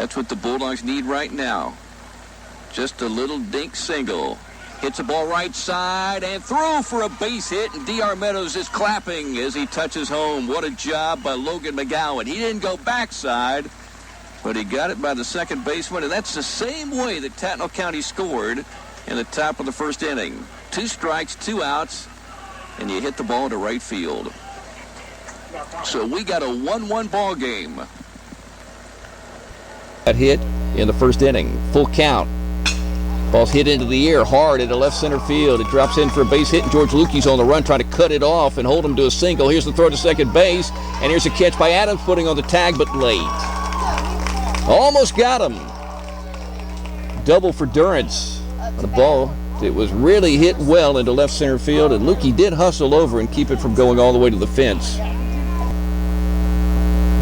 That's what the Bulldogs need right now. Just a little dink single. Hits the ball right side and through for a base hit, and D.R. Meadows is clapping as he touches home. What a job by Logan McGowan. He didn't go backside, but he got it by the second baseman, and that's the same way that Tattnall County scored in the top of the first inning. 2 strikes, 2 outs, and you hit the ball to right field. So we got a 1-1 ball game. That hit in the first inning. Full count. Ball's hit into the air hard into left center field. It drops in for a base hit, and George Lukey's on the run trying to cut it off and hold him to a single. Here's the throw to second base, and here's a catch by Adams, putting on the tag, but late. Almost got him. Double for Durrance on the ball. It was really hit well into left center field, and Lukey did hustle over and keep it from going all the way to the fence.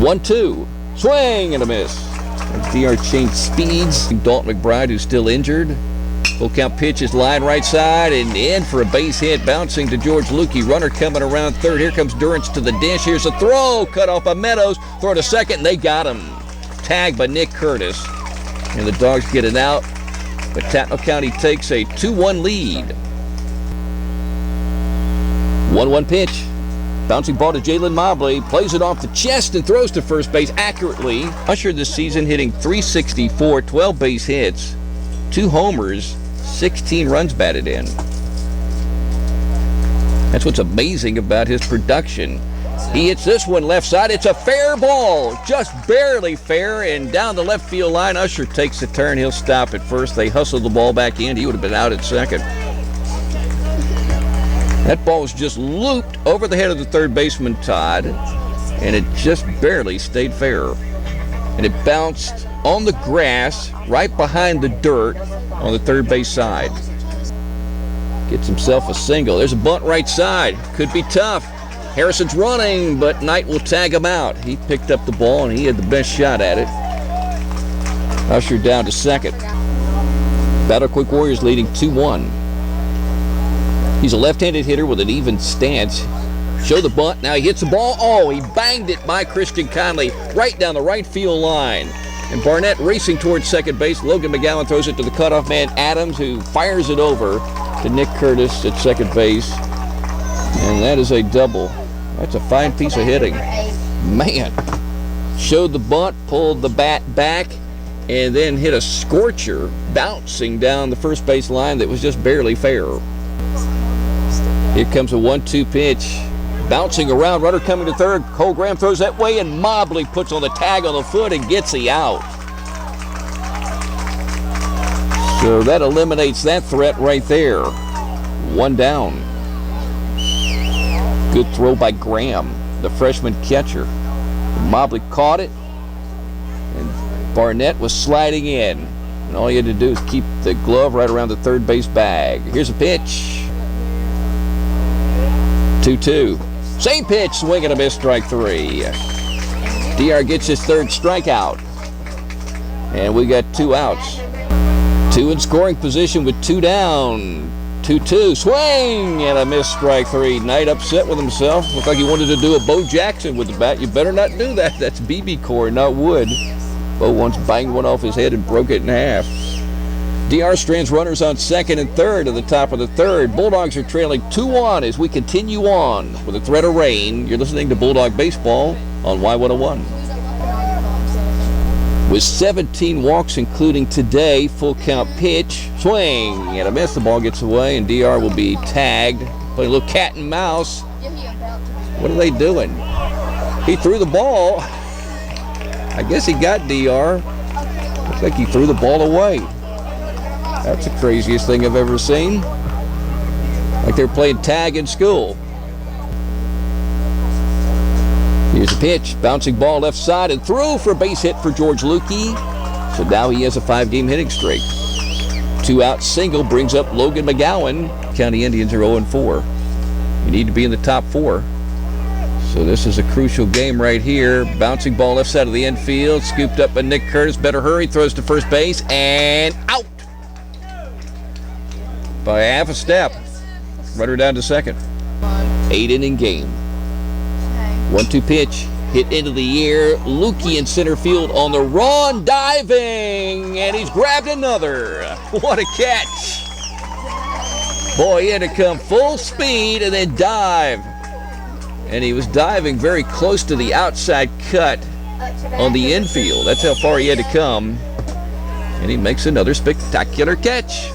1-2. Swing and a miss. DR changed speeds. Dalton McBride, who's still injured. Full count pitch is line right side and in for a base hit, bouncing to George Lukey. Runner coming around third. Here comes Durrance to the dish. Here's a throw. Cut off by Meadows. Throw to second, and they got him. Tagged by Nick Curtis. And the Dogs get it out. But Tattnall County takes a 2-1 lead. 1-1 pitch. Bouncing ball to Jalen Mobley, plays it off the chest and throws to first base accurately. Usher this season hitting .364, 12 base hits, 2 homers, 16 runs batted in. That's what's amazing about his production. He hits this one left side. It's a fair ball, just barely fair, and down the left field line. Usher takes a turn. He'll stop at first. They hustle the ball back in. He would have been out at second. That ball was just looped over the head of the third baseman, Todd, and it just barely stayed fair. And it bounced on the grass right behind the dirt on the third base side. Gets himself a single. There's a bunt right side. Could be tough. Harrison's running, but Knight will tag him out. He picked up the ball, and he had the best shot at it. Usher down to second. Battle Creek Warriors leading 2-1. He's a left-handed hitter with an even stance. Show the bunt. Now he hits the ball. Oh, he banged it by Christian Conley right down the right field line. And Barnett racing towards second base. Logan McGowan throws it to the cutoff man, Adams, who fires it over to Nick Curtis at second base. And that is a double. That's a fine piece of hitting. Man. Showed the bunt, pulled the bat back, and then hit a scorcher bouncing down the first base line that was just barely fair. Here comes a 1-2 pitch. Bouncing around, runner coming to third. Cole Graham throws that way, and Mobley puts on the tag on the foot and gets the out. So that eliminates that threat right there. 1 down. Good throw by Graham, the freshman catcher. Mobley caught it, and Barnett was sliding in. And all you had to do is keep the glove right around the third base bag. Here's a pitch. 2-2. Same pitch, swing and a miss, strike 3. DR gets his third strikeout. And we got 2 outs. 2 in scoring position with 2 down. 2-2, swing and a miss, strike 3. Knight upset with himself. Looked like he wanted to do a Bo Jackson with the bat. You better not do that. That's BB core, not wood. Bo once banged one off his head and broke it in half. DR strands runners on second and third at the top of the third. Bulldogs are trailing 2-1 as we continue on with a threat of rain. You're listening to Bulldog Baseball on Y101. With 17 walks, including today, full count pitch, swing and a miss. The ball gets away, and DR will be tagged. Playing a little cat and mouse. What are they doing? He threw the ball. I guess he got DR. Looks like he threw the ball away. That's the craziest thing I've ever seen. Like they're playing tag in school. Here's a pitch. Bouncing ball left side and through for a base hit for George Lukey. So now he has a 5-game hitting streak. 2-out single brings up Logan McGowan. County Indians are 0-4. You need to be in the top 4. So this is a crucial game right here. Bouncing ball left side of the infield. Scooped up by Nick Curtis. Better hurry. Throws to first base and out. By half a step. Runner down to second. 8-inning game. 1-2 pitch. hit into the air. Lukey in center field on the run, diving, and he's grabbed another. What a catch. Boy, he had to come full speed and then dive. And he was diving very close to the outside cut on the infield. That's how far he had to come. And he makes another spectacular catch.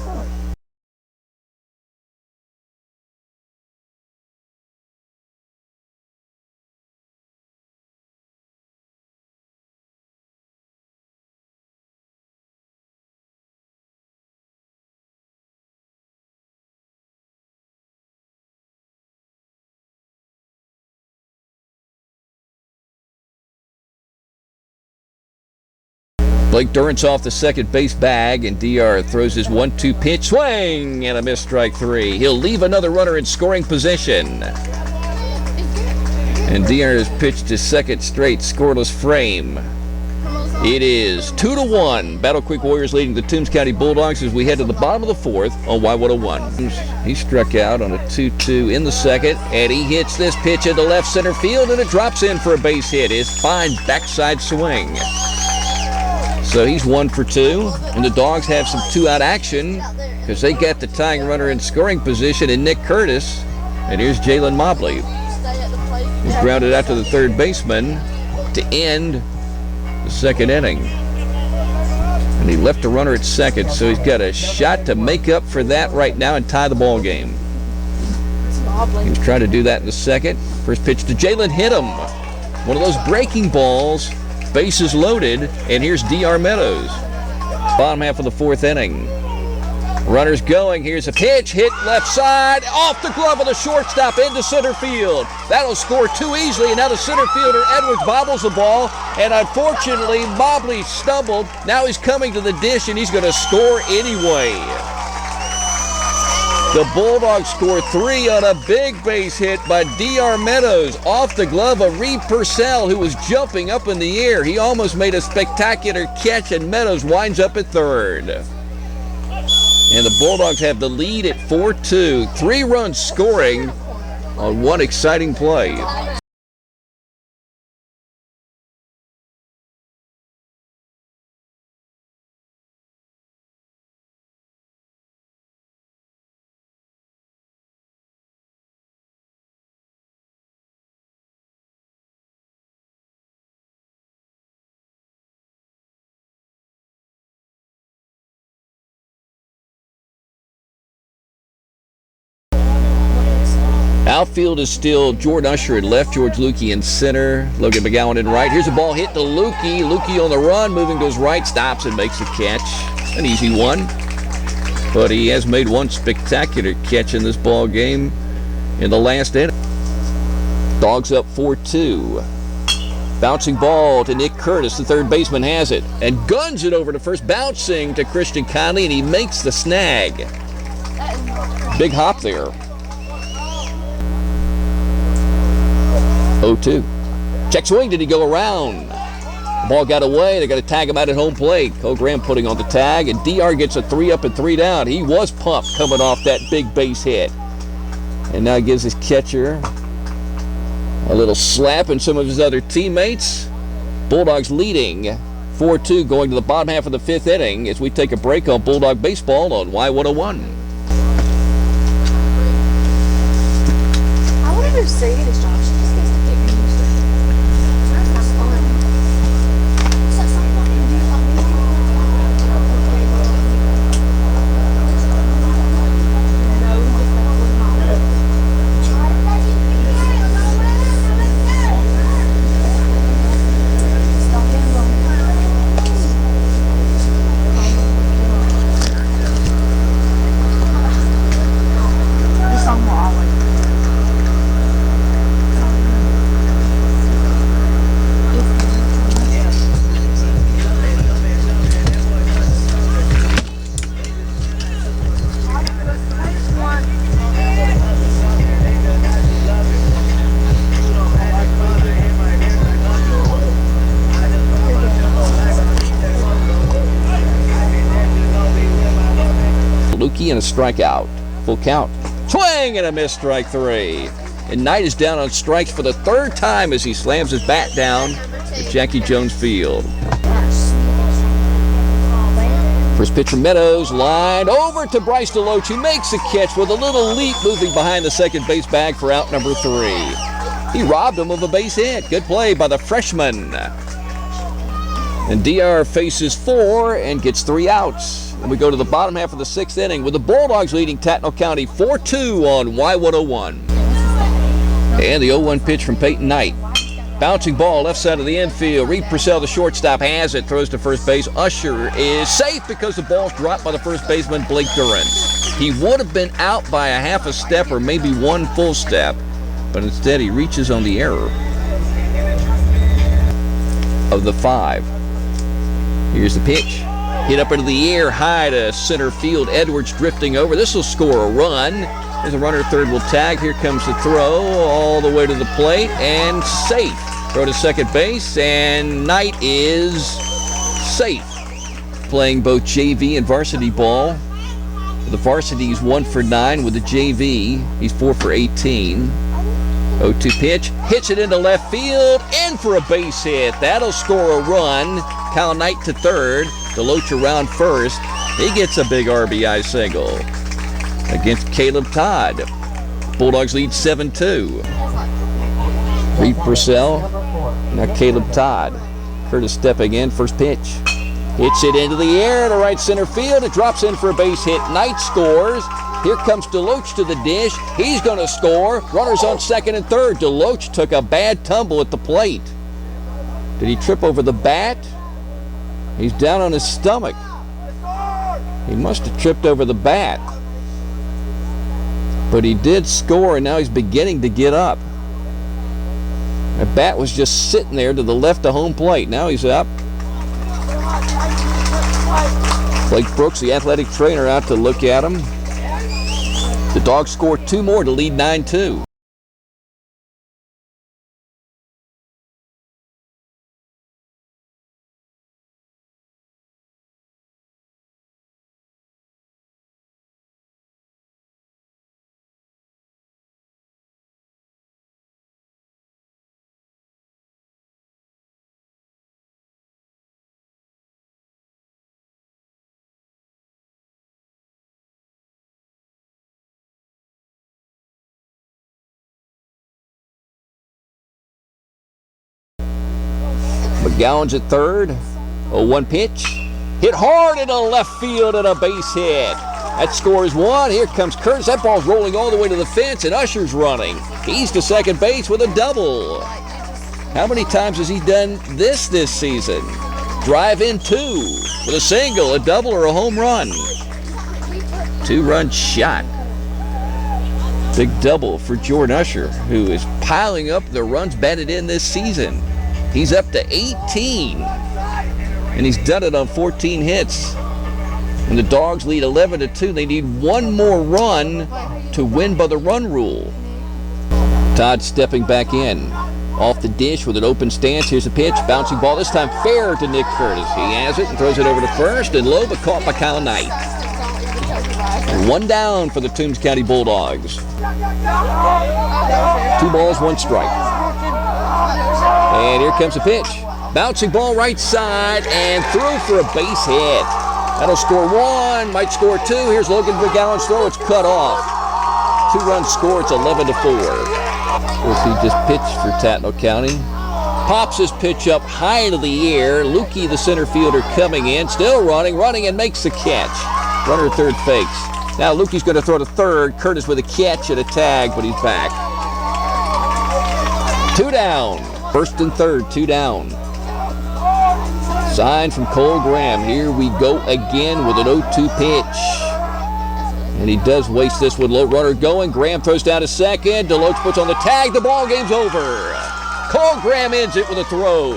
Blake Durrance off the second base bag, and DR throws his 1-2 pitch, swing, and a missed strike three. He'll leave another runner in scoring position. And DR has pitched his second straight scoreless frame. It is 2-1. Battle Creek Warriors leading the Toombs County Bulldogs as we head to the bottom of the fourth on Y101. He struck out on a 2-2 in the second, and he hits this pitch into left center field, and it drops in for a base hit. His fine backside swing. So he's 1 for 2, and the Dogs have some 2-out action because they got the tying runner in scoring position in Nick Curtis. And here's Jalen Mobley. He's grounded out to the third baseman to end the second inning. And he left a runner at second, so he's got a shot to make up for that right now and tie the ball game. He was trying to do that in the second. First pitch to Jalen hit him. One of those breaking balls. Bases loaded, and here's DR Meadows. Bottom half of the fourth inning. Runners going. Here's a pitch, hit left side, off the glove of the shortstop into center field. That'll score too easily, and now the center fielder Edwards bobbles the ball, and unfortunately Mobley stumbled. Now he's coming to the dish, and he's going to score anyway. The Bulldogs score 3 on a big base hit by DR Meadows off the glove of Reed Purcell, who was jumping up in the air. He almost made a spectacular catch, and Meadows winds up at third. And the Bulldogs have the lead at 4-2. 3 runs scoring on one exciting play. Outfield is still Jordan Usher at left, George Lukey in center, Logan McGowan in right. Here's a ball hit to Lukey. Lukey on the run, moving to his right, stops and makes the catch. An easy one. But he has made one spectacular catch in this ball game in the last inning. Dogs up 4-2. Bouncing ball to Nick Curtis. The third baseman has it and guns it over to first, bouncing to Christian Conley, and he makes the snag. Big hop there. 0-2. Check swing. Did he go around? The ball got away. They got to tag him out at home plate. Cole Graham putting on the tag, and DR gets a 3-up and 3 down. He was pumped coming off that big base hit. And now he gives his catcher a little slap and some of his other teammates. Bulldogs leading 4-2 going to the bottom half of the fifth inning as we take a break on Bulldog Baseball on Y101. I wonder if Sadie is Josh. And a strikeout. Full count. Swing and a missed strike 3. and Knight is down on strikes for the third time as he slams his bat down at Jackie Jones Field. First pitch from Meadows, line over to Bryce DeLoach, who makes a catch with a little leap moving behind the second base bag for out number 3. He robbed him of a base hit. Good play by the freshman. And DR faces 4 and gets 3 outs. And we go to the bottom half of the 6th inning with the Bulldogs leading Tattnall County 4-2 on Y101. And the 0-1 pitch from Peyton Knight. Bouncing ball left side of the infield. Reed Purcell, the shortstop, has it. Throws to first base. Usher is safe because the ball's dropped by the first baseman, Blake Durrance. He would have been out by a half a step or maybe 1 full step, but instead he reaches on the error of the 5. Here's the pitch. Hit up into the air, high to center field. Edwards drifting over. This will score a run. There's a runner, third will tag. Here comes the throw all the way to the plate and safe. Throw to second base, and Knight is safe. Playing both JV and varsity ball. The varsity's 1 for 9 with the JV. He's 4 for 18. 0-2 pitch, hits it into left field, in for a base hit. That'll score a run. Kyle Knight to third. DeLoach around first. He gets a big RBI single against Caleb Todd. Bulldogs lead 7-2. Reed Purcell, now Caleb Todd. Curtis stepping in, first pitch. Hits it into the air to right center field. It drops in for a base hit. Knight scores. Here comes DeLoach to the dish. He's going to score. Runners on second and third. DeLoach took a bad tumble at the plate. Did he trip over the bat? He's down on his stomach. He must have tripped over the bat. But he did score, and now he's beginning to get up. The bat was just sitting there to the left of home plate. Now he's up. Blake Brooks, the athletic trainer, out to look at him. The Dogs score 2 more to lead 9-2. McGowan's at third. 0-1 pitch. Hit hard into left field and a base hit. That scores 1. Here comes Curtis. That ball's rolling all the way to the fence, and Usher's running. He's to second base with a double. How many times has he done this season? Drive in 2 with a single, a double, or a home run. 2-run shot. Big double for Jordan Usher, who is piling up the runs batted in this season. He's up to 18, and he's done it on 14 hits. And the Dogs lead 11-2. They need 1 more run to win by the run rule. Todd stepping back in. Off the dish with an open stance. Here's a pitch. Bouncing ball, this time fair to Nick Curtis. He has it and throws it over to first, and low but caught by Kyle Knight. 1 down for the Toombs County Bulldogs. 2 balls, 1 strike. And here comes a pitch. Bouncing ball right side and through for a base hit. That'll score 1, might score 2. Here's Logan McGowan's throw. It's cut off. 2-run score. It's 11-4. He just pitched for Tattnall County. Pops his pitch up high into the air. Lukey, the center fielder, coming in. Still running, and makes the catch. Runner third fakes. Now Lukey's going to throw to third. Curtis with a catch and a tag, but he's back. 2 down. First and third, 2 down. Sign from Cole Graham. Here we go again with an 0-2 pitch. And he does waste this with low runner going. Graham throws down to second. DeLoach puts on the tag. The ball game's over. Cole Graham ends it with a throw.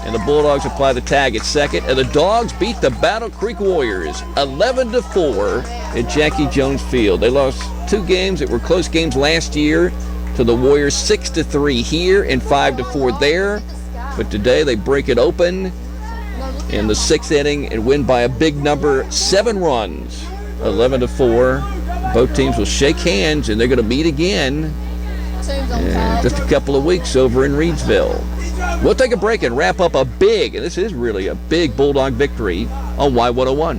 And the Bulldogs apply the tag at second. And the Dogs beat the Battle Creek Warriors 11-4 at Jackie Jones Field. They lost 2 games that were close games last year to the Warriors, 6-3 here and 5-4 there. But today they break it open in the 6th inning and win by a big number, 7 runs, 11-4. Both teams will shake hands, and they're going to meet again And just a couple of weeks over in Reedsville. We'll take a break and wrap up a big, and this is really a big Bulldog victory on Y101.